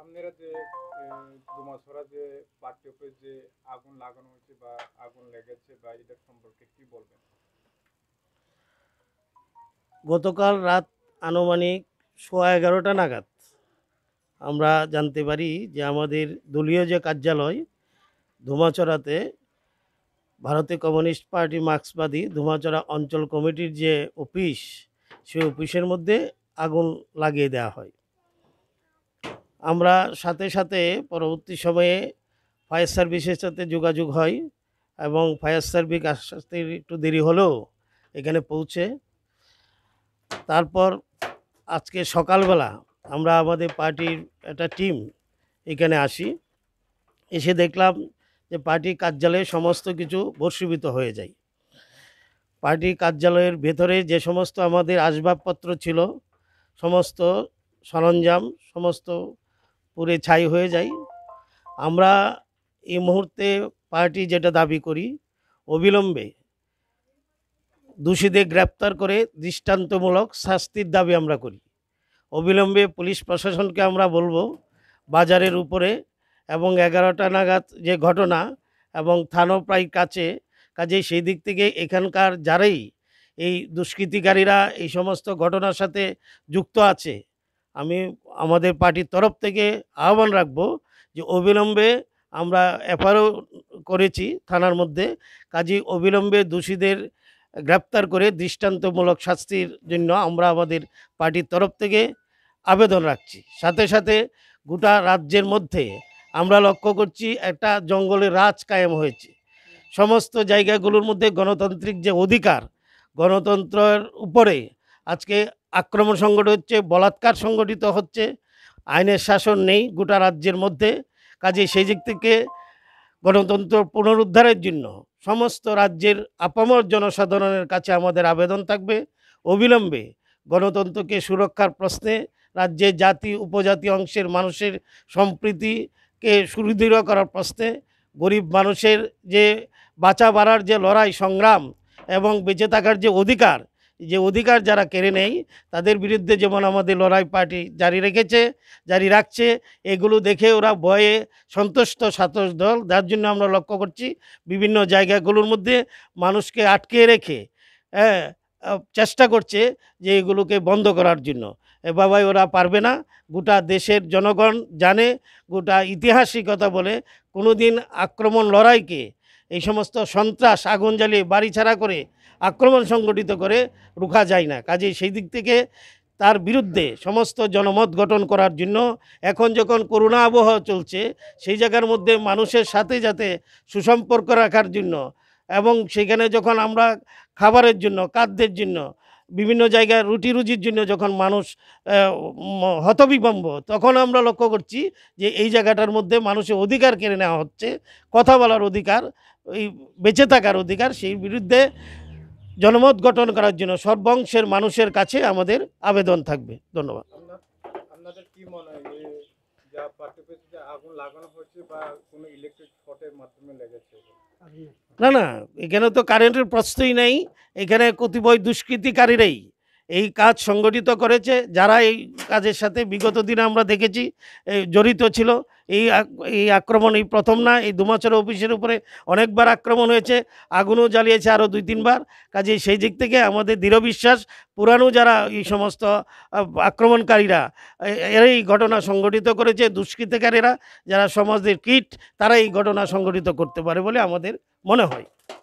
আপনারা যে দুমাছড়া যে পাট্যপে যে আগুন লাগানো হয়েছে বা আগুন লেগেছে বা এটার সম্পর্কে কি বলবেন? গতকাল রাত আনুমানিক 11:15 নাগাদ আমরা জানতে পারি যে আমাদের দলীয় যে কার্যালয় ধুমাচড়াতে ভারতীয় কমিউনিস্ট পার্টি মার্ক্সবাদী ধুমাচড়া অঞ্চল কমিটির যে অফিস, সেই অফিসের মধ্যে আগুন লাগিয়ে দেওয়া হয়। আমরা সাথে সাথে পরবর্তী সময়ে ফায়ার সার্ভিসের সাথে যোগাযোগ হয় এবং ফায়ার সার্ভিস আসতে একটু দেরি হলেও এখানে পৌঁছে তারপর আজকে সকালবেলা আমরা আমাদের পার্টির একটা টিম এখানে আসি। এসে দেখলাম যে পার্টি কার্যালয়ে সমস্ত কিছু ভস্মীভূত হয়ে যায়। পার্টি কার্যালয়ের ভেতরে যে সমস্ত আমাদের আসবাবপত্র ছিল, সমস্ত সরঞ্জাম সমস্ত পুড়ে ছাই হয়ে যায়। আমরা এই মুহূর্তে পার্টি যেটা দাবি করি, অবিলম্বে দোষীদের গ্রেপ্তার করে দৃষ্টান্তমূলক শাস্তির দাবি আমরা করি। অবিলম্বে পুলিশ প্রশাসনকে আমরা বলবো বাজারের উপরে এবং 11টা নাগাদ যে ঘটনা এবং থানাও প্রায় কাজেই সেই দিক থেকে এখানকার যারাই এই দুষ্কৃতিকারীরা এই সমস্ত ঘটনার সাথে যুক্ত আছে, আমি আমাদের পার্টির তরফ থেকে আহ্বান রাখবো যে অবিলম্বে আমরা এফআইআরও করেছি থানার মধ্যে, কাজেই অবিলম্বে দোষীদের গ্রেপ্তার করে দৃষ্টান্তমূলক শাস্তির জন্য আমরা আমাদের পার্টির তরফ থেকে আবেদন রাখছি। সাথে সাথে গোটা রাজ্যের মধ্যে আমরা লক্ষ্য করছি একটা জঙ্গলের রাজ কায়েম হয়েছে। সমস্ত জায়গাগুলোর মধ্যে গণতান্ত্রিক যে অধিকার, গণতন্ত্রের উপরে আজকে আক্রমণ সংগঠিত হচ্ছে, বলাৎকার সংগঠিত হচ্ছে, আইনের শাসন নেই গোটা রাজ্যের মধ্যে। কাজে সেই দিক থেকে গণতন্ত্র পুনরুদ্ধারের জন্য সমস্ত রাজ্যের আপামর জনসাধারণের কাছে আমাদের আবেদন থাকবে অবিলম্বে গণতন্ত্রকে সুরক্ষার প্রশ্নে রাজ্যের জাতি উপজাতি অংশের মানুষের সম্প্রীতিকে সুদৃঢ় করার প্রশ্নে গরিব মানুষের যে বাঁচা বাড়ার যে লড়াই সংগ্রাম এবং বেঁচে থাকার যে অধিকার যারা কেড়ে নেয় তাদের বিরুদ্ধে যেমন আমাদের লড়াই পার্টি জারি রাখছে, এগুলো দেখে ওরা ভয়ে সন্তুষ্ট সাতশ দল, যার জন্য আমরা লক্ষ্য করছি বিভিন্ন জায়গাগুলোর মধ্যে মানুষকে আটকে রেখে চেষ্টা করছে যে এগুলোকে বন্ধ করার জন্য। বাবাই ওরা পারবে না। গোটা দেশের জনগণ জানে, গোটা ইতিহাসিকতা বলে কোনো দিন আক্রমণ লড়াইকে এই সমস্ত সন্ত্রাস আগুন জ্বালিয়ে বাড়ি ছাড়া করে আক্রমণ সংগঠিত করে রোখা যায় না। কাজেই সেই দিক থেকে তার বিরুদ্ধে সমস্ত জনমত গঠন করার জন্য এখন যখন করোনা আবহাওয়া চলছে, সেই জায়গার মধ্যে মানুষের সাথে যাতে সুসম্পর্ক রাখার জন্য এবং সেখানে যখন আমরা খাবারের জন্য খাদ্যের জন্য বিভিন্ন জায়গায় রুটি রুজির জন্য যখন মানুষ হতবিভম্ব, তখন আমরা লক্ষ্য করছি যে এই জায়গাটার মধ্যে মানুষের অধিকার কেড়ে নেওয়া হচ্ছে, কথা বলার অধিকার, এই বেঁচে থাকার অধিকার। সেই বিরুদ্ধে জনমত গঠন করার জন্য সর্বংশের মানুষের কাছে আমাদের আবেদন থাকবে। ধন্যবাদ। আপনাদের কি মনে হয় যা পার্টিতে যে আগুন লাগানো হয়েছে বা কোনো ইলেকট্রিক শর্টের মাধ্যমে লেগেছে? না, এখানে তো কারেন্টের প্রশ্নই নেই। এখানে কতিপয় দুষ্কৃতিকারীরাই এই কাজ সংগঠিত করেছে, যারা এই কাজের সাথে বিগত দিনে আমরা দেখেছি জড়িত ছিল। এই আক্রমণ এই প্রথম না, এই দুমাছড়া অফিসের উপরে অনেকবার আক্রমণ হয়েছে, আগুনও জ্বালিয়েছে আরও 2-3 বার। কাজে সেই দিক থেকে আমাদের দৃঢ় বিশ্বাস পুরানো যারা এই সমস্ত আক্রমণকারীরা এরাই এই ঘটনা সংগঠিত করেছে, দুষ্কৃতকারীরা যারা সমাজের কীট, তারা এই ঘটনা সংগঠিত করতে পারে বলে আমাদের মনে হয়।